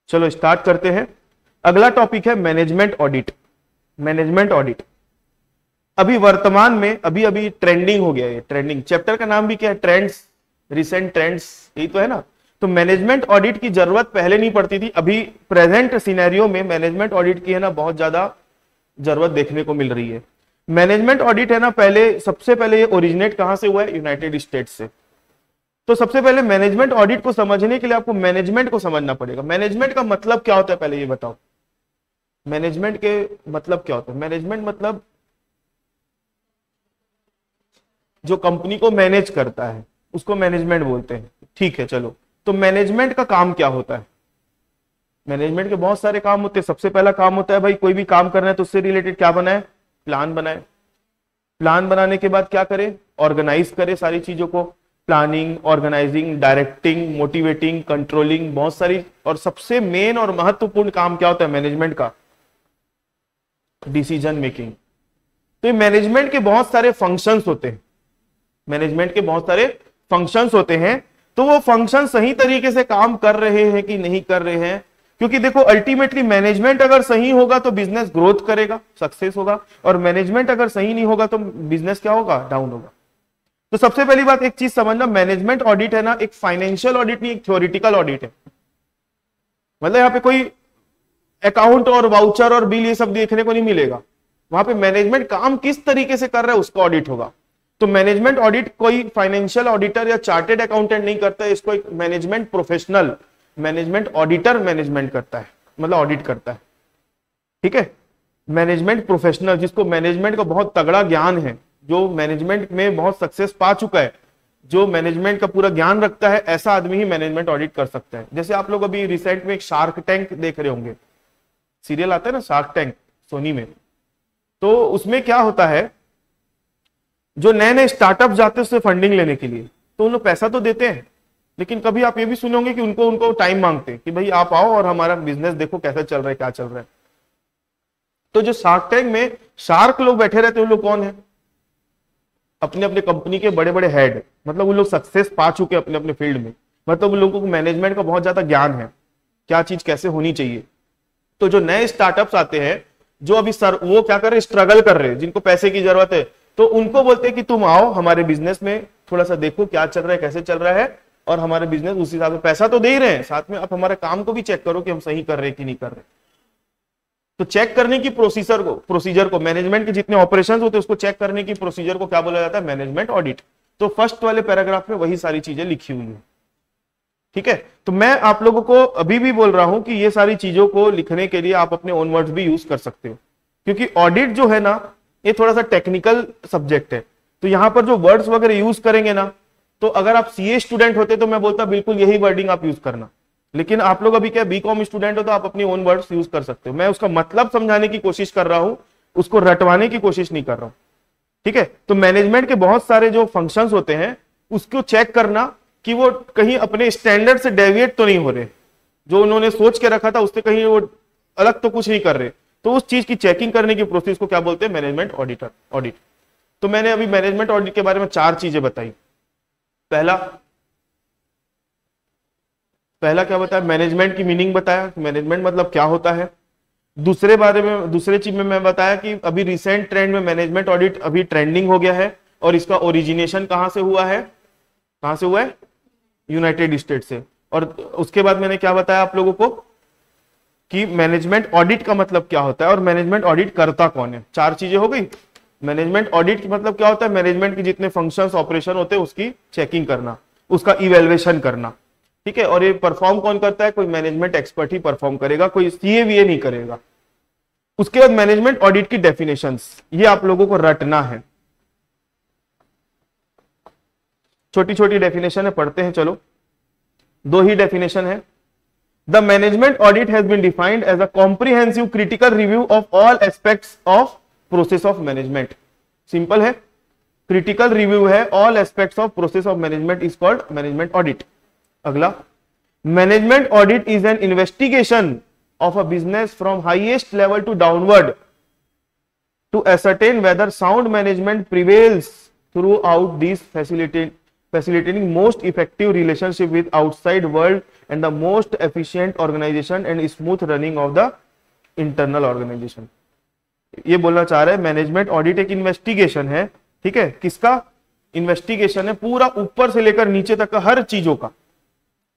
चलो स्टार्ट करते हैं। अगला टॉपिक है मैनेजमेंट ऑडिट। मैनेजमेंट ऑडिट अभी वर्तमान में अभी अभी ट्रेंडिंग हो गया है। ट्रेंडिंग चैप्टर का नाम भी क्या है? ट्रेंड्स, रिसेंट ट्रेंड्स, यही तो है ना। तो मैनेजमेंट ऑडिट की जरूरत पहले नहीं पड़ती थी, अभी प्रेजेंट सिनेरियो में मैनेजमेंट ऑडिट की है ना बहुत ज्यादा जरूरत देखने को मिल रही है। मैनेजमेंट ऑडिट है ना, पहले सबसे पहले ये ओरिजिनेट कहां से हुआ है? यूनाइटेड स्टेट्स से। तो सबसे पहले मैनेजमेंट ऑडिट को समझने के लिए आपको मैनेजमेंट को समझना पड़ेगा। मैनेजमेंट का मतलब क्या होता है पहले ये बताओ। मैनेजमेंट के मतलब क्या होता है? मैनेजमेंट मतलब जो कंपनी को मैनेज करता है उसको मैनेजमेंट बोलते हैं। ठीक है चलो, तो मैनेजमेंट का काम क्या होता है? मैनेजमेंट के बहुत सारे काम होते हैं। सबसे पहला काम होता है भाई कोई भी काम करना है तो उससे रिलेटेड क्या बनाए? प्लान बनाए। प्लान बनाने के बाद क्या करे? ऑर्गेनाइज करे सारी चीजों को। Planning, organising, directing, motivating, controlling, बहुत सारी। और सबसे मेन और महत्वपूर्ण काम क्या होता है मैनेजमेंट का? Decision making. तो मैनेजमेंट के बहुत सारे फंक्शंस होते हैं। मैनेजमेंट के बहुत सारे फंक्शंस होते हैं, तो वो फंक्शन सही तरीके से काम कर रहे हैं कि नहीं कर रहे हैं। क्योंकि देखो अल्टीमेटली मैनेजमेंट अगर सही होगा तो बिजनेस ग्रोथ करेगा, सक्सेस होगा, और मैनेजमेंट अगर सही नहीं होगा तो बिजनेस क्या होगा? डाउन होगा। तो सबसे पहली बात एक चीज समझना, मैनेजमेंट ऑडिट है ना एक फाइनेंशियल ऑडिट नहीं, एक थ्योरेटिकल ऑडिट है। मतलब यहां पे कोई अकाउंट और वाउचर और बिल ये सब देखने को नहीं मिलेगा। वहां पे मैनेजमेंट काम किस तरीके से कर रहा है उसका ऑडिट होगा। तो मैनेजमेंट ऑडिट कोई फाइनेंशियल ऑडिटर या चार्टेड अकाउंटेंट नहीं करता है, इसको एक management professional, management auditor management करता है, मतलब ऑडिट करता है। ठीक है, मैनेजमेंट प्रोफेशनल जिसको मैनेजमेंट का बहुत तगड़ा ज्ञान है, जो मैनेजमेंट में बहुत सक्सेस पा चुका है, जो मैनेजमेंट का पूरा ज्ञान रखता है, ऐसा आदमी ही मैनेजमेंट ऑडिट कर सकता है। जैसे आप लोग अभी रिसेंट में एक शार्क टैंक देख रहे होंगे, सीरियल आता है ना शार्क टैंक सोनी में। तो उसमें क्या होता है, जो नए नए स्टार्टअप जाते हैं उससे फंडिंग लेने के लिए, तो उन लोग पैसा तो देते हैं, लेकिन कभी आप ये भी सुने होंगे कि उनको टाइम मांगते हैं कि भाई आप आओ और हमारा बिजनेस देखो कैसा चल रहा है, क्या चल रहा है। तो जो शार्क टैंक में शार्क लोग बैठे रहते हैं, उन लोग कौन है? अपने अपने कंपनी के बड़े बड़े हेड, मतलब उन लोग सक्सेस पा चुके अपने अपने फील्ड में, मतलब उन लोगों को मैनेजमेंट का बहुत ज्यादा ज्ञान है, क्या चीज कैसे होनी चाहिए। तो जो नए स्टार्टअप्स आते हैं, जो अभी वो क्या कर रहे हैं? स्ट्रगल कर रहे हैं, जिनको पैसे की जरूरत है, तो उनको बोलते हैं कि तुम आओ हमारे बिजनेस में थोड़ा सा देखो क्या चल रहा है, कैसे चल रहा है, और हमारे बिजनेस उस हिसाब से पैसा तो दे ही रहे हैं, साथ में आप हमारे काम को भी चेक करो कि हम सही कर रहे हैं कि नहीं कर रहे। तो चेक करने की प्रोसीजर को मैनेजमेंट के जितने ऑपरेशंस होते हैं उसको चेक करने की प्रोसीजर को क्या बोला जाता है? Management audit. तो फर्स्ट वाले पैराग्राफ में वही सारी चीजें लिखी हुई है। ठीक है, तो मैं आप लोगों को अभी भी बोल रहा हूं कि ये सारी चीजों को लिखने के लिए आप अपने ओन वर्ड्स भी यूज कर सकते हो, क्योंकि ऑडिट जो है ना ये थोड़ा सा टेक्निकल सब्जेक्ट है। तो यहां पर जो वर्ड्स वगैरह यूज करेंगे ना, तो अगर आप सीए स्टूडेंट होते तो मैं बोलता बिल्कुल यही वर्डिंग आप यूज करना, लेकिन आप लोग अभी क्या बीकॉम स्टूडेंट हो तो आप अपनी ओन वर्ड्स यूज कर सकते हो। मैं उसका मतलब समझाने की कोशिश कर रहा हूं, उसको रटवाने की कोशिश नहीं कर रहा हूं। ठीक है, तो मैनेजमेंट के बहुत सारे जो फंक्शंस होते हैं उसको चेक करना कि वो कहीं अपने स्टैंडर्ड से डेविएट तो नहीं हो रहे, जो उन्होंने सोच के रखा था उससे कहीं वो अलग तो कुछ नहीं कर रहे। तो उस चीज की चेकिंग करने की प्रोसेस को क्या बोलते हैं? Management audit. तो मैंने अभी मैनेजमेंट ऑडिट के बारे में 4 चीजें बताई। पहला क्या बताया? मैनेजमेंट की मीनिंग बताया, मैनेजमेंट मतलब क्या होता है। दूसरे चीज में मैं बताया कि अभी रिसेंट ट्रेंड में मैनेजमेंट ऑडिट अभी ट्रेंडिंग हो गया है, और इसका ओरिजिनेशन कहां से हुआ है? यूनाइटेड स्टेट से। और उसके बाद मैंने क्या बताया आप लोगों को कि मैनेजमेंट ऑडिट का मतलब क्या होता है और मैनेजमेंट ऑडिट करता कौन है। 4 चीजें हो गई। मैनेजमेंट ऑडिट की मतलब क्या होता है? मैनेजमेंट के जितने फंक्शंस ऑपरेशन होते हैं उसकी चेकिंग करना, उसका इवेल्युएशन करना। ठीक है, और ये परफॉर्म कौन करता है? कोई मैनेजमेंट एक्सपर्ट ही परफॉर्म करेगा, कोई सीए नहीं करेगा। उसके बाद मैनेजमेंट ऑडिट की डेफिनेशंस, ये आप लोगों को रटना है। छोटी छोटी डेफिनेशन है, पढ़ते हैं चलो। 2 ही डेफिनेशन है। The management audit has been defined as a comprehensive critical review of all aspects of process of management. Simple है, क्रिटिकल रिव्यू है, all aspects of process of management is called management audit. अगला, management audit is an investigation of a business from highest level to downward to ascertain whether sound management prevails throughout these facilitating most effective relationship with outside world and the most efficient organization and smooth running of the internal organization। ये बोलना चाह रहे हैं management audit एक investigation है, ठीक है, किसका इन्वेस्टिगेशन है, पूरा ऊपर से लेकर नीचे तक का हर चीजों का।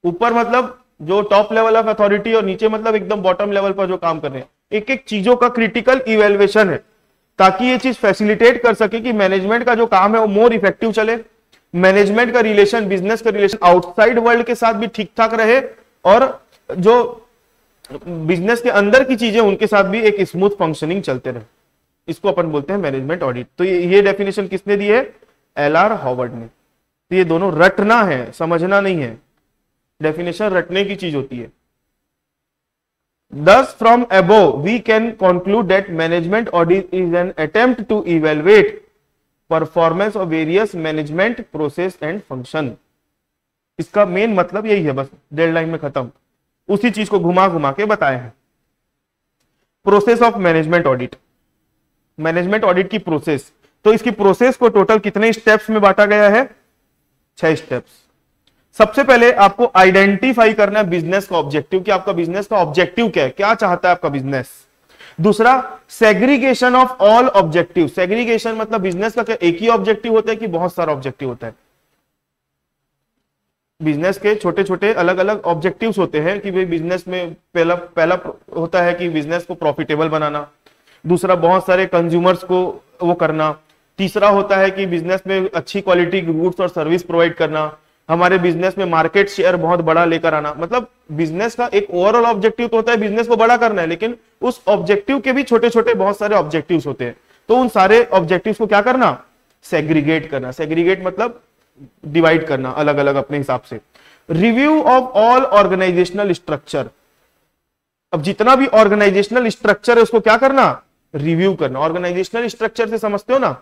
ऊपर मतलब जो टॉप लेवल ऑफ अथॉरिटी और नीचे मतलब एकदम बॉटम लेवल पर जो काम कर रहे हैं, एक एक चीजों का क्रिटिकल इवेल्युएशन है, ताकि ये चीज फैसिलिटेट कर सके कि मैनेजमेंट का जो काम है वो मोर इफेक्टिव चले, मैनेजमेंट का रिलेशन, बिजनेस का रिलेशन आउटसाइड वर्ल्ड के साथ भी ठीक ठाक रहे, और जो बिजनेस के अंदर की चीजें उनके साथ भी एक स्मूथ फंक्शनिंग चलते रहे। इसको अपन बोलते हैं मैनेजमेंट ऑडिट। तो ये डेफिनेशन किसने दी है? एल.आर. हॉवर्ड ने। तो ये दोनों रटना है, समझना नहीं है। डेफिनेशन रटने की चीज होती है। Thus, from above, we can conclude that management audit is an attempt to evaluate performance of various management process and function। इसका मेन मतलब यही है, बस डेडलाइन में खत्म, उसी चीज को घुमा घुमा के बताया है। Process of management audit, management audit की प्रोसेस, तो इसकी प्रोसेस को टोटल कितने स्टेप्स में बांटा गया है? 6 स्टेप्स। सबसे पहले आपको आइडेंटिफाई करना है बिजनेस का ऑब्जेक्टिव, कि आपका बिजनेस का ऑब्जेक्टिव क्या है, क्या चाहता है आपका बिजनेस। दूसरा, segregation of all objective. Segregation मतलब बिजनेस का क्या एक ही ऑब्जेक्टिव होता है कि बहुत सारा ऑब्जेक्टिव होता है? बिजनेस के छोटे छोटे अलग अलग ऑब्जेक्टिव्स होते हैं कि भाई बिजनेस में पहला होता है कि बिजनेस को प्रॉफिटेबल बनाना, दूसरा बहुत सारे कंज्यूमर्स को वो करना, तीसरा होता है कि बिजनेस में अच्छी क्वालिटी की गुड्स और सर्विस प्रोवाइड करना, हमारे बिजनेस में मार्केट शेयर बहुत बड़ा लेकर आना। मतलब बिजनेस का एक ओवरऑल ऑब्जेक्टिव तो होता है बिजनेस को बड़ा करना है, लेकिन उस ऑब्जेक्टिव के भी छोटे छोटे बहुत सारे ऑब्जेक्टिव्स होते हैं। तो उन सारे ऑब्जेक्टिव्स को क्या करना? सेग्रीगेट करना। सेग्रीगेट मतलब डिवाइड करना अलग अलग अपने हिसाब से। Review of all organisational structure, अब जितना भी ऑर्गेनाइजेशनल स्ट्रक्चर है उसको क्या करना? रिव्यू करना। ऑर्गेनाइजेशनल स्ट्रक्चर से समझते हो ना,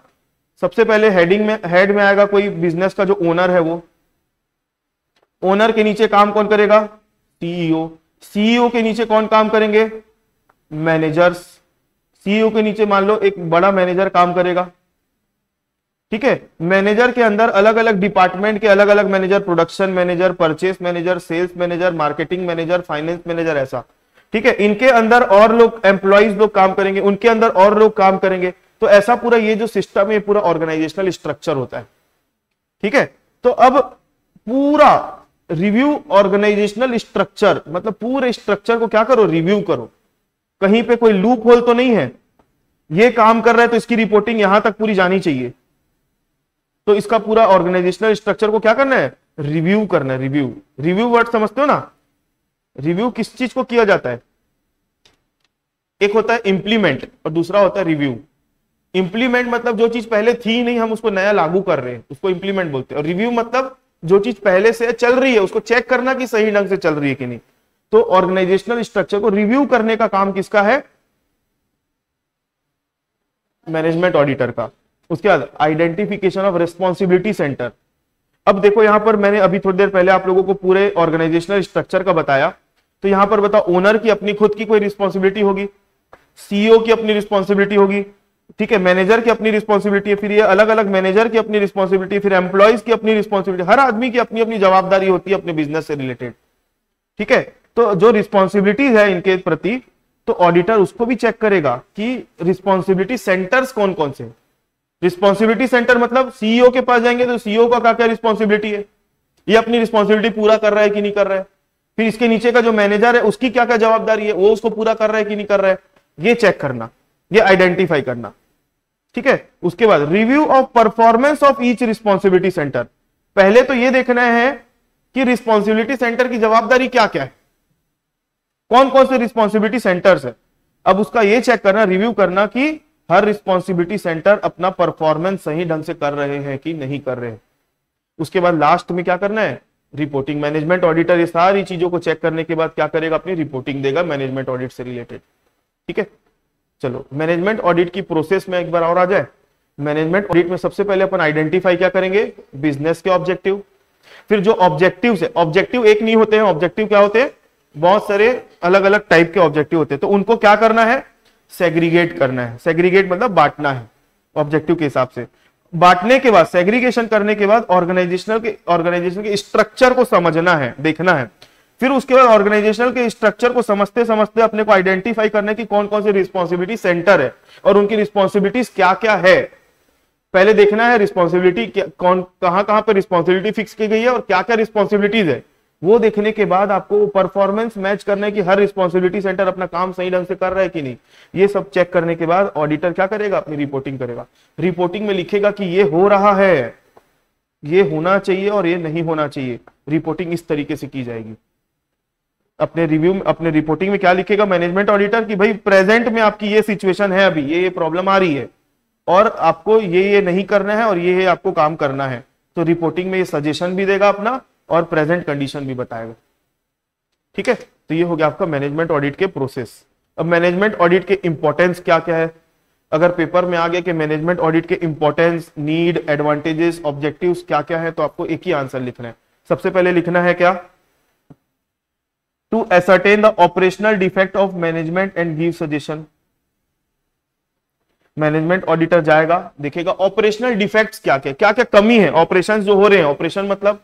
सबसे पहले हेड में आएगा कोई बिजनेस का जो ओनर है, वो ओनर के नीचे काम कौन करेगा? सीईओ। सीईओ के नीचे कौन काम करेंगे? मैनेजर्स। सीईओ के नीचे मान लो एक बड़ा मैनेजर काम करेगा, ठीक है। मैनेजर के अंदर अलग अलग डिपार्टमेंट के अलग अलग manager, production manager, purchase manager, sales manager, marketing manager, finance manager, ऐसा, ठीक है। इनके अंदर और लोग एम्प्लॉइज लोग काम करेंगे, उनके अंदर और लोग काम करेंगे। तो ऐसा पूरा ये जो सिस्टम है पूरा ऑर्गेनाइजेशनल स्ट्रक्चर होता है, ठीक है। तो अब पूरा रिव्यू ऑर्गेनाइजेशनल स्ट्रक्चर मतलब पूरे स्ट्रक्चर को क्या करो? रिव्यू करो। कहीं पे कोई लूप होल तो नहीं है, ये काम कर रहा है तो इसकी रिपोर्टिंग यहां तक पूरी जानी चाहिए। तो इसका पूरा ऑर्गेनाइजेशनल स्ट्रक्चर को क्या करना है? रिव्यू करना है। रिव्यू, रिव्यू वर्ड समझते हो ना? रिव्यू किस चीज को किया जाता है? एक होता है इंप्लीमेंट और दूसरा होता है रिव्यू। इंप्लीमेंट मतलब जो चीज पहले थी नहीं, हम उसको नया लागू कर रहे हैं, उसको इंप्लीमेंट बोलते हैं। और रिव्यू मतलब जो चीज पहले से चल रही है उसको चेक करना कि सही ढंग से चल रही है कि नहीं। तो ऑर्गेनाइजेशनल स्ट्रक्चर को रिव्यू करने का काम किसका है? मैनेजमेंट ऑडिटर का। उसके बाद आइडेंटिफिकेशन ऑफ रिस्पॉन्सिबिलिटी सेंटर। अब देखो यहां पर मैंने अभी थोड़ी देर पहले आप लोगों को पूरे ऑर्गेनाइजेशनल स्ट्रक्चर का बताया, तो यहां पर बताओ ओनर की अपनी खुद की कोई रिस्पॉन्सिबिलिटी होगी, सीईओ की अपनी रिस्पॉन्सिबिलिटी होगी, ठीक है, मैनेजर की अपनी रिस्पॉन्सिबिलिटी है, फिर ये अलग अलग मैनेजर की अपनी रिस्पॉन्सिबिलिटी, फिर एम्प्लॉइज की अपनी रिस्पॉन्सिबिलिटी, हर आदमी की अपनी अपनी जवाबदारी होती है अपने बिजनेस से रिलेटेड, ठीक है। तो जो रिस्पॉन्सिबिलिटीज है इनके प्रति, तो ऑडिटर उसको भी चेक करेगा कि रिस्पॉन्सिबिलिटी सेंटर्स कौन कौन से। रिस्पॉन्सिबिलिटी सेंटर मतलब सीईओ के पास जाएंगे तो सीईओ का क्या क्या रिस्पॉन्सिबिलिटी है, ये अपनी रिस्पॉन्सिबिलिटी पूरा कर रहा है कि नहीं कर रहा है। फिर इसके नीचे का जो मैनेजर है उसकी क्या क्या जवाबदारी है, वो उसको पूरा कर रहा है कि नहीं कर रहा है, ये चेक करना, ये आइडेंटिफाई करना, ठीक है। उसके बाद review of performance of each responsibility centre. पहले तो ये देखना है कि रिस्पॉन्सिबिलिटी सेंटर की जवाबदारी क्या क्या है, कौन कौन से रिस्पॉन्सिबिलिटी सेंटर्स है। अब उसका ये चेक करना, रिव्यू करना कि हर रिस्पॉन्सिबिलिटी सेंटर अपना परफॉर्मेंस सही ढंग से कर रहे हैं कि नहीं कर रहे हैं। उसके बाद लास्ट में क्या करना है? रिपोर्टिंग। मैनेजमेंट ऑडिटर ये सारी चीजों को चेक करने के बाद क्या करेगा? अपनी रिपोर्टिंग देगा मैनेजमेंट ऑडिट से रिलेटेड, ठीक है। चलो मैनेजमेंट ऑडिट की प्रोसेस में एक बार और आ जाए। मैनेजमेंट ऑडिट में सबसे पहले अपन आइडेंटिफाई क्या करेंगे? बिजनेस के ऑब्जेक्टिव। फिर जो ऑब्जेक्टिव्स है, ऑब्जेक्टिव एक नहीं होते हैं, ऑब्जेक्टिव क्या होते हैं? बहुत सारे अलग अलग टाइप के ऑब्जेक्टिव होते हैं। तो उनको क्या करना है? सेग्रीगेट करना है। सेग्रीगेट मतलब बांटना है ऑब्जेक्टिव के हिसाब से। बांटने के बाद, सेग्रीगेशन करने के बाद ऑर्गेनाइजेशन के स्ट्रक्चर को समझना है, देखना है। फिर उसके बाद ऑर्गेनाइजेशनल के स्ट्रक्चर को समझते समझते अपने को आइडेंटिफाई करने की कौन कौन सी रिस्पॉन्सिबिलिटी सेंटर है और उनकी रिस्पॉन्सिबिलिटीज क्या क्या है। पहले देखना है रिस्पॉन्सिबिलिटी कौन कहां पे रिस्पॉन्सिबिलिटी फिक्स की गई है और क्या क्या रिस्पॉन्सिबिलिटीज है। वो देखने के बाद आपको परफॉर्मेंस मैच करने की, हर रिस्पॉन्सिबिलिटी सेंटर अपना काम सही ढंग से कर रहा है कि नहीं, ये सब चेक करने के बाद ऑडिटर क्या करेगा, अपनी रिपोर्टिंग करेगा। रिपोर्टिंग में लिखेगा कि ये हो रहा है, ये होना चाहिए और ये नहीं होना चाहिए। रिपोर्टिंग इस तरीके से की जाएगी। अपने रिव्यू में, अपने रिपोर्टिंग में क्या लिखेगा मैनेजमेंट ऑडिटर कि भाई प्रेजेंट में आपकी ये सिचुएशन है, अभी ये प्रॉब्लम आ रही है और आपको ये नहीं करना है और ये आपको काम करना है। तो रिपोर्टिंग में ये सजेशन भी देगा अपना और प्रेजेंट कंडीशन भी बताएगा। ठीक है, तो ये हो गया आपका मैनेजमेंट ऑडिट के प्रोसेस। अब मैनेजमेंट ऑडिट के इंपॉर्टेंस क्या क्या है, अगर पेपर में आ गया कि मैनेजमेंट ऑडिट के इंपॉर्टेंस, नीड, एडवांटेजेस, ऑब्जेक्टिव्स क्या क्या है, तो आपको एक ही आंसर लिखना है। सबसे पहले लिखना है क्या, to ascertain the operational defect of management and give suggestion. Management auditor जाएगा, देखेगा ऑपरेशनल डिफेक्ट्स क्या क्या कमी है, ऑपरेशंस जो हो रहे हैं, ऑपरेशन मतलब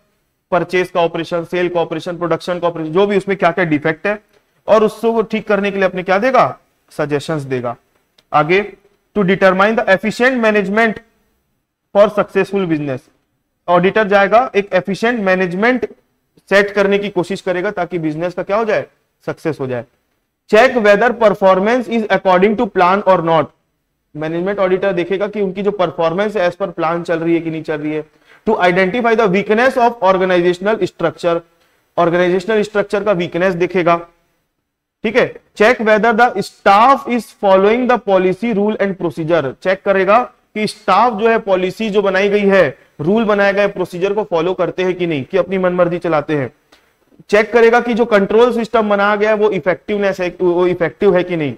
परचेज का ऑपरेशन, सेल का ऑपरेशन, प्रोडक्शन का ऑपरेशन, जो भी उसमें क्या क्या डिफेक्ट है, और उसको ठीक करने के लिए अपने क्या देगा, सजेशंस देगा। आगे, to determine the efficient management for successful business. Auditor जाएगा, एक एफिशिएंट मैनेजमेंट सेट करने की कोशिश करेगा ताकि बिजनेस का क्या हो जाए, सक्सेस हो जाए। Check whether performance is according to plan और नॉट। मैनेजमेंट ऑडिटर देखेगा कि उनकी जो परफॉर्मेंस है एज पर प्लान चल रही है कि नहीं चल रही है। To identify the weakness of organisational structure, organisational structure का वीकनेस देखेगा। ठीक है, check whether the staff is following the policy, rule and procedure. Check करेगा कि स्टाफ जो है पॉलिसी जो बनाई गई है, रूल बनाए गए, प्रोसीजर को फॉलो करते हैं कि नहीं, कि अपनी मनमर्जी चलाते हैं। चेक करेगा कि जो कंट्रोल सिस्टम बनाया गया है वो इफेक्टिवनेस है, वो इफेक्टिव है कि नहीं।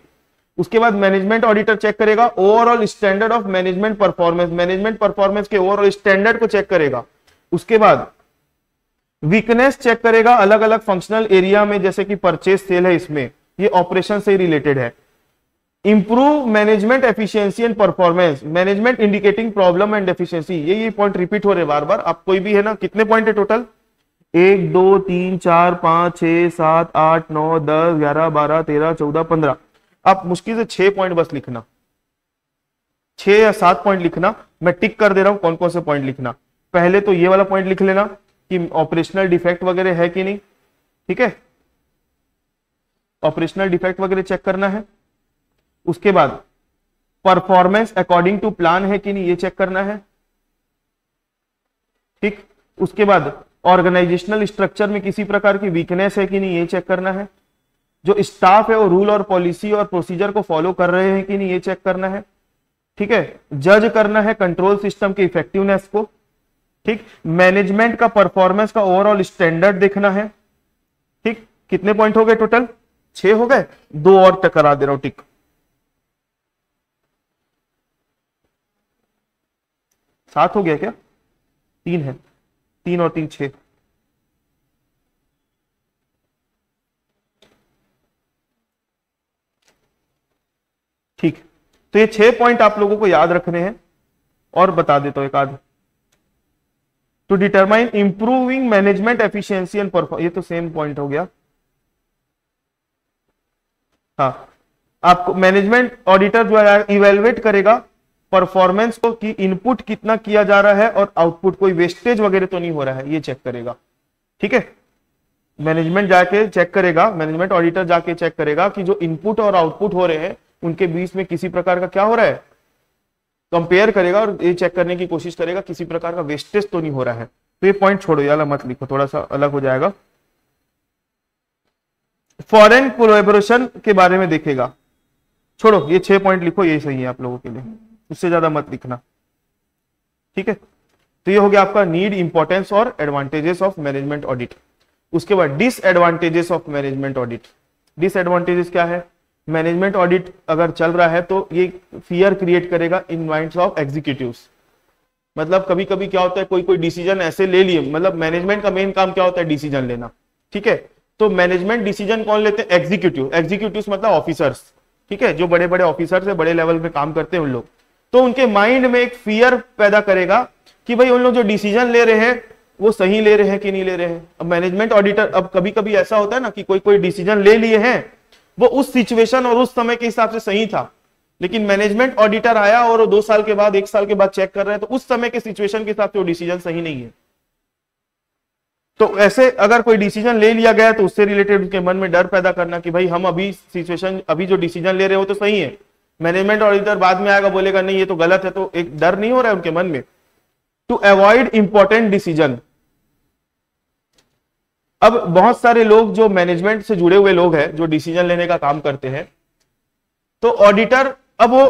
उसके बाद मैनेजमेंट ऑडिटर चेक करेगा overall standard of management performance, management performance के ओवरऑल स्टैंडर्ड को चेक करेगा। उसके बाद वीकनेस चेक करेगा अलग अलग फंक्शनल एरिया में, जैसे कि परचेज सेल है, इसमें ये ऑपरेशन से रिलेटेड है। Improve management efficiency and performance, management indicating problem and efficiency. ये पॉइंट रिपीट हो रहे बार बार, आप कोई भी है ना, कितने पॉइंट है टोटल, 1 2 3 4 5 6 7 8 9 10 11 12 13 14 15, आप मुश्किल से 6 पॉइंट बस लिखना, 6 या 7 पॉइंट लिखना। मैं टिक कर दे रहा हूं कौन कौन से पॉइंट लिखना। पहले तो ये वाला पॉइंट लिख लेना कि ऑपरेशनल डिफेक्ट वगैरह है कि नहीं। ठीक है, ऑपरेशनल डिफेक्ट वगैरह चेक करना है। उसके बाद परफॉर्मेंस अकॉर्डिंग टू प्लान है कि नहीं, ये चेक करना है। ठीक, उसके बाद ऑर्गेनाइजेशनल स्ट्रक्चर में किसी प्रकार की वीकनेस है कि नहीं, ये चेक करना है। जो स्टाफ है वो रूल और पॉलिसी और प्रोसीजर को फॉलो कर रहे हैं कि नहीं, ये चेक करना है। ठीक है, जज करना है कंट्रोल सिस्टम के इफेक्टिवनेस को। ठीक, मैनेजमेंट का परफॉर्मेंस का ओवरऑल स्टैंडर्ड देखना है। ठीक, कितने पॉइंट हो गए टोटल, 6 हो गए, 2 और तक करा दे रहा हूं टिक। 7 हो गया क्या, 3 है, 3 और 3 6। ठीक, तो ये 6 पॉइंट आप लोगों को याद रखने हैं और बता देता हूं एक आध। To determine improving management efficiency and performance, ये तो सेम पॉइंट हो गया। हाँ, आपको मैनेजमेंट ऑडिटर जो है इवेलुएट करेगा परफॉर्मेंस को, कि इनपुट कितना किया जा रहा है और आउटपुट कोई वेस्टेज वगैरह तो नहीं हो रहा है, ये चेक करेगा। ठीक है, मैनेजमेंट जाके चेक करेगा, मैनेजमेंट ऑडिटर जाके चेक करेगा कि जो इनपुट और आउटपुट हो रहे हैं उनके बीच में किसी प्रकार का क्या हो रहा है, कंपेयर करेगा और ये चेक करने की कोशिश करेगा किसी प्रकार का वेस्टेज तो नहीं हो रहा है। तो ये पॉइंट छोड़ो, यार मत लिखो, थोड़ा सा अलग हो जाएगा। फॉरेन कोलैबोरेशन के बारे में देखेगा, छोड़ो ये 6 पॉइंट लिखो, ये सही है आप लोगों के लिए, उससे ज्यादा मत लिखना। ठीक है, तो ये हो गया आपका नीड, इंपॉर्टेंस और एडवांटेजेस ऑफ मैनेजमेंट ऑडिट। उसके बाद disadvantages of management audit. Disadvantages क्या है, मैनेजमेंट ऑडिट अगर चल रहा है तो ये फियर क्रिएट करेगा इन माइंड्स ऑफ एग्जीक्यूटिव्स। मतलब कभी कभी क्या होता है, कोई डिसीजन ऐसे ले लिए, मतलब मैनेजमेंट का मेन काम क्या होता है, डिसीजन लेना। ठीक है, तो मैनेजमेंट डिसीजन कौन लेते हैं, एग्जीक्यूटिव। एग्जीक्यूटिव मतलब ऑफिसर्स। ठीक है, जो बड़े बड़े ऑफिसर्स है, बड़े लेवल पे काम करते हैं उन लोग। तो उनके माइंड में एक फियर पैदा करेगा कि भाई उन लोग जो डिसीजन ले रहे हैं वो सही ले रहे हैं कि नहीं ले रहे हैं। अब मैनेजमेंट ऑडिटर, अब कभी कभी ऐसा होता है ना कि कोई कोई डिसीजन ले लिए हैं, वो उस सिचुएशन और उस समय के हिसाब से सही था, लेकिन मैनेजमेंट ऑडिटर आया और 2 साल के बाद 1 साल के बाद चेक कर रहे हैं तो उस समय के सिचुएशन के हिसाब से वो डिसीजन सही नहीं है। तो ऐसे अगर कोई डिसीजन ले लिया गया तो उससे रिलेटेड उनके मन में डर पैदा करना कि भाई हम अभी सिचुएशन, अभी जो डिसीजन ले रहे हो तो सही है, मैनेजमेंट ऑडिटर बाद में आएगा बोलेगा नहीं ये तो गलत है, तो एक डर नहीं हो रहा है उनके मन में। टू अवॉइड इंपॉर्टेंट डिसीजन, अब बहुत सारे लोग जो मैनेजमेंट से जुड़े हुए लोग हैं जो डिसीजन लेने का काम करते हैं, तो ऑडिटर, अब वो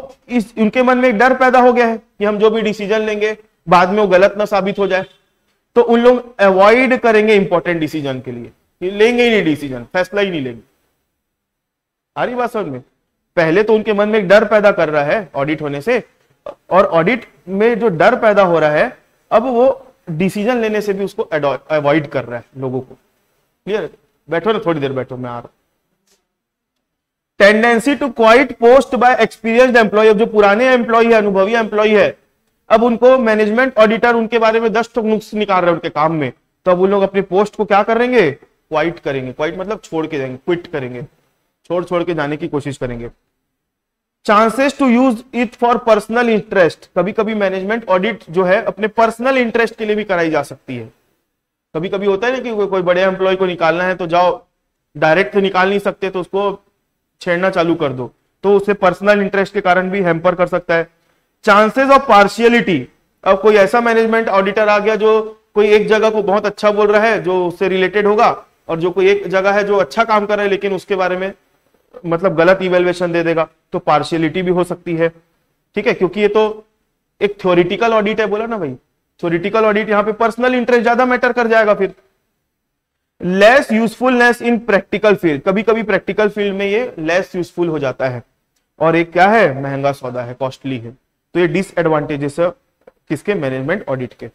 उनके मन में एक डर पैदा हो गया है कि हम जो भी डिसीजन लेंगे बाद में वो गलत ना साबित हो जाए, तो उन लोग अवॉइड करेंगे इंपॉर्टेंट डिसीजन के लिए, कि लेंगे ही नहीं डिसीजन, फैसला ही नहीं लेंगे। आ रही बात समझ में? पहले तो उनके मन में एक डर पैदा कर रहा है ऑडिट होने से, और ऑडिट में जो डर पैदा हो रहा है अब वो डिसीजन लेने से भी उसको अवॉइड कर रहा है लोगों को। क्लियर? बैठो ना, थोड़ी देर बैठो, मैं आ रहा हूं। Tendency to quit post by experienced employee, जो पुराने एम्प्लॉय है, अनुभवी एम्प्लॉय है, अब उनको मैनेजमेंट ऑडिटर उनके बारे में 10 नुक्स निकाल रहे हैं उनके काम में, तो अब उन लोग अपनी पोस्ट को क्या करेंगे? क्वाइट करेंगे। क्वाइट मतलब छोड़ के जाएंगे, क्विट करेंगे, छोड़ के जाने की कोशिश करेंगे। Chances to use it for personal interest, कभी कभी मैनेजमेंट ऑडिट जो है अपने पर्सनल इंटरेस्ट के लिए भी कराई जा सकती है। कभी कभी होता है ना कि कोई बड़े एम्प्लॉय को निकालना है तो जाओ, डायरेक्ट तो निकाल नहीं सकते तो उसको छेड़ना चालू कर दो, तो उसे पर्सनल इंटरेस्ट के कारण भी हैम्पर कर सकता है। चांसेस ऑफ पार्शियलिटी, अब कोई ऐसा मैनेजमेंट ऑडिटर आ गया जो कोई एक जगह को बहुत अच्छा बोल रहा है जो उससे रिलेटेड होगा, और जो कोई एक जगह है जो अच्छा काम कर रहा है लेकिन उसके बारे में मतलब गलत इवेल्युएशन दे देगा, तो पार्शियलिटी भी हो सकती है। ठीक है, क्योंकि ये तो एक थ्योरेटिकल ऑडिट है, बोला ना भाई, थ्योरेटिकल ऑडिट, यहां पे पर्सनल इंटरेस्ट ज्यादा मैटर कर जाएगा। फिर लेस यूजफुलनेस इन प्रैक्टिकल फील्ड, कभी कभी प्रैक्टिकल फील्ड में ये लेस यूजफुल हो जाता है, और एक क्या है? महंगा सौदा है, कॉस्टली है, तो ये डिसएडवांटेजेस है किसके? मैनेजमेंट ऑडिट के।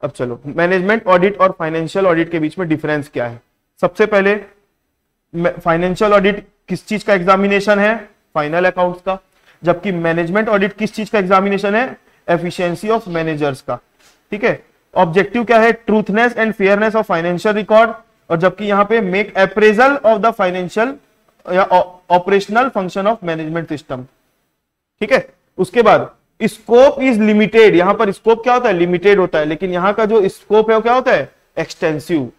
अब चलो, मैनेजमेंट ऑडिट और फाइनेंशियल ऑडिट के बीच में डिफरेंस क्या है? सबसे पहले फाइनेंशियल ऑडिट किस चीज का एग्जामिनेशन है? फाइनल अकाउंट्स का, जबकि मैनेजमेंट ऑडिट किस चीज का एग्जामिनेशन है? एफिशिएंसी ऑफ मैनेजर्स का। ठीक है, ऑब्जेक्टिव क्या है? Truthness and fairness of financial record, और जबकि यहां पे make appraisal of the financial या operational function of management system. ठीक है, उसके बाद स्कोप इज लिमिटेड, यहां पर स्कोप क्या होता है? लिमिटेड होता है, लेकिन यहां का जो स्कोप है वो क्या होता है? Extensive.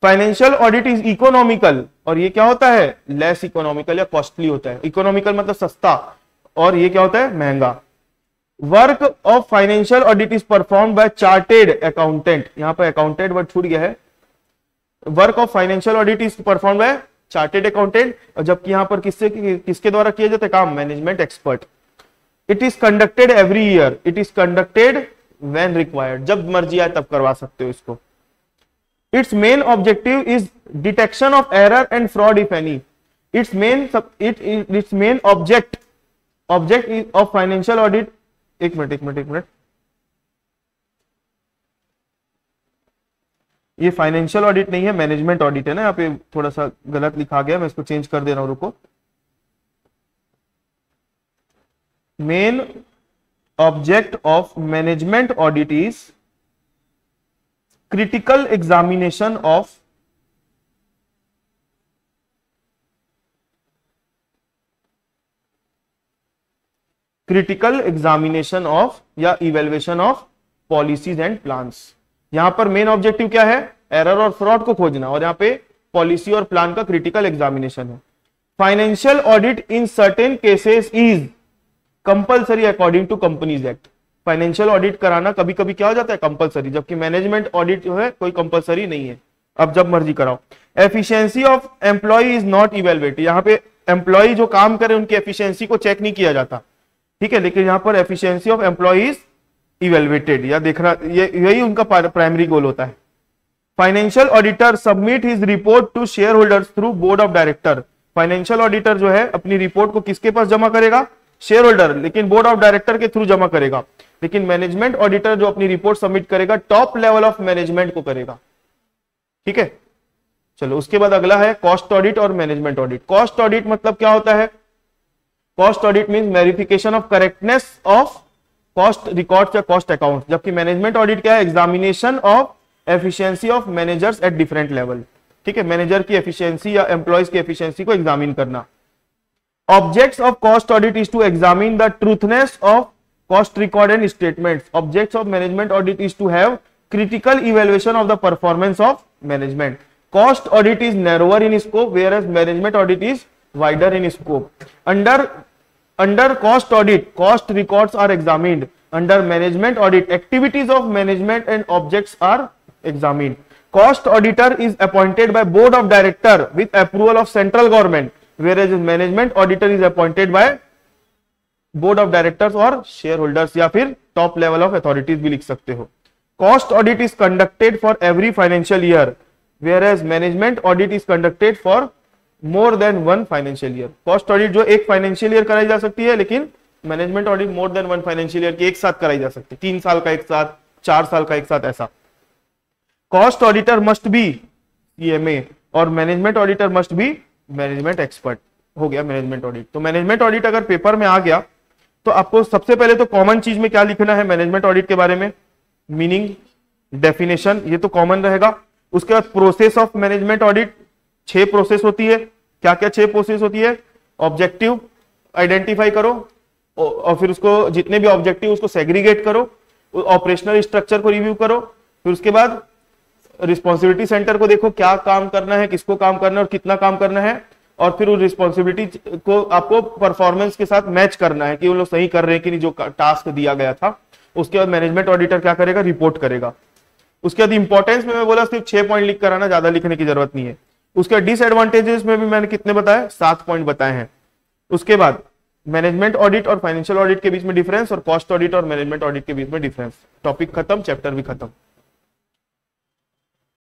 Financial audit is economical, और ये क्या होता है? लेस इकोनॉमिकल या कॉस्टली होता है। इकोनॉमिकल मतलब सस्ता, और ये क्या होता है? महंगा। Work of financial audit is perform by chartered accountant, यहां पर अकाउंटेंट वर्ड छूट गया है। Work of financial audit is perform by chartered accountant, और जबकि यहां पर किसके द्वारा किया जाता है काम? Management expert. It is conducted every year, it is conducted when required, जब मर्जी आए तब करवा सकते हो इसको। It's main objective is detection of error and fraud if any. It's main object of financial audit, एक मिनट, ये फाइनेंशियल ऑडिट नहीं है, मैनेजमेंट ऑडिट है ना, यहाँ पे थोड़ा सा गलत लिखा गया, मैं इसको चेंज कर दे रहा हूं, रुको। Main object of management audit is critical examination of या evaluation of policies and plans. यहां पर मेन ऑब्जेक्टिव क्या है? एरर और फ्रॉड को खोजना, और यहां पे पॉलिसी और प्लान का क्रिटिकल एग्जामिनेशन है। Financial audit in certain cases is compulsory according to companies act. Financial audit कराना कभी कभी क्या हो जाता है? कंपल्सरी, जबकि मैनेजमेंट ऑडिट जो है कोई कंपल्सरी नहीं है, अब जब मर्जी कराओ। Efficiency of employee is not evaluated, यहाँ पे एम्प्लॉय जो काम करे उनकी एफिशिएंसी को चेक नहीं किया जाता, ठीक है, लेकिन यहां पर efficiency of employee is evaluated, या देखना, यही उनका प्राइमरी गोल होता है। Financial auditor submit his report to share holders through board of director. Financial auditor जो है अपनी रिपोर्ट को किसके पास जमा करेगा? शेयर होल्डर, लेकिन बोर्ड ऑफ डायरेक्टर के थ्रू जमा करेगा। लेकिन मैनेजमेंट ऑडिटर जो अपनी रिपोर्ट सबमिट करेगा टॉप लेवल ऑफ मैनेजमेंट को करेगा। ठीक है, चलो उसके बाद अगला है कॉस्ट ऑडिट और मैनेजमेंट ऑडिट। कॉस्ट ऑडिट मतलब क्या होता है? Cost audit means verification of correctness of cost records या कॉस्ट अकाउंट, जबकि मैनेजमेंट ऑडिट क्या है, examination of efficiency of managers at different level. ठीक है, मैनेजर की एफिशिएंसी या एम्प्लॉयज की एफिशिएंसी को एग्जामिन करना। Objects of cost audit is to examine the truthness of cost record and statements. Objects of management audit is to have critical evaluation of the performance of management. Cost audit is narrower in scope, whereas management audit is wider in scope. Under cost audit, cost records are examined. Under management audit, activities of management and objects are examined. Cost auditor is appointed by board of director with approval of central government, whereas management auditor is appointed by board of directors और share holders, या फिर top level of authorities भी लिख सकते हो। Cost audit is conducted for every financial year, whereas management audit is conducted for more than one financial year. Cost audit जो एक financial year कराई जा सकती है, लेकिन management audit more than one financial year की एक साथ कराई जा सकती है, 3 साल का एक साथ, 4 साल का एक साथ, ऐसा। Cost auditor must be CMA और management auditor must be management expert. हो गया मैनेजमेंट ऑडिट। तो मैनेजमेंट ऑडिट अगर पेपर में आ गया तो आपको सबसे पहले तो कॉमन चीज में क्या लिखना है मैनेजमेंट ऑडिट के बारे में, मीनिंग, डेफिनेशन, ये तो कॉमन रहेगा। उसके बाद process of management audit, 6 process होती है। क्या क्या 6 प्रोसेस होती है? ऑब्जेक्टिव आइडेंटिफाई करो और फिर उसको जितने भी ऑब्जेक्टिव उसको सेग्रीगेट करो, ऑपरेशनल स्ट्रक्चर को रिव्यू करो, फिर उसके बाद रिस्पॉन्सिबिलिटी सेंटर को देखो क्या काम करना है, किसको काम करना है और कितना काम करना है, और फिर उस रिस्पॉन्सिबिलिटी को आपको परफॉर्मेंस के साथ मैच करना है कि वो लोग सही कर रहे हैं कि नहीं, जो टास्क दिया गया था। उसके बाद मैनेजमेंट ऑडिटर क्या करेगा? रिपोर्ट करेगा। उसके बाद इंपॉर्टेंस में मैं बोला सिर्फ 6 पॉइंट लिख कर आना, ज्यादा लिखने की जरूरत नहीं है। उसके बाद डिसएडवांटेजेस में भी मैंने कितने बताए? 7 पॉइंट बताए हैं। उसके बाद मैनेजमेंट ऑडिट और फाइनेंशियल ऑडिट के बीच में डिफरेंस, और कॉस्ट ऑडिट और मैनेजमेंट ऑडिट के बीच में डिफरेंस। टॉपिक खत्म, चैप्टर भी खत्म।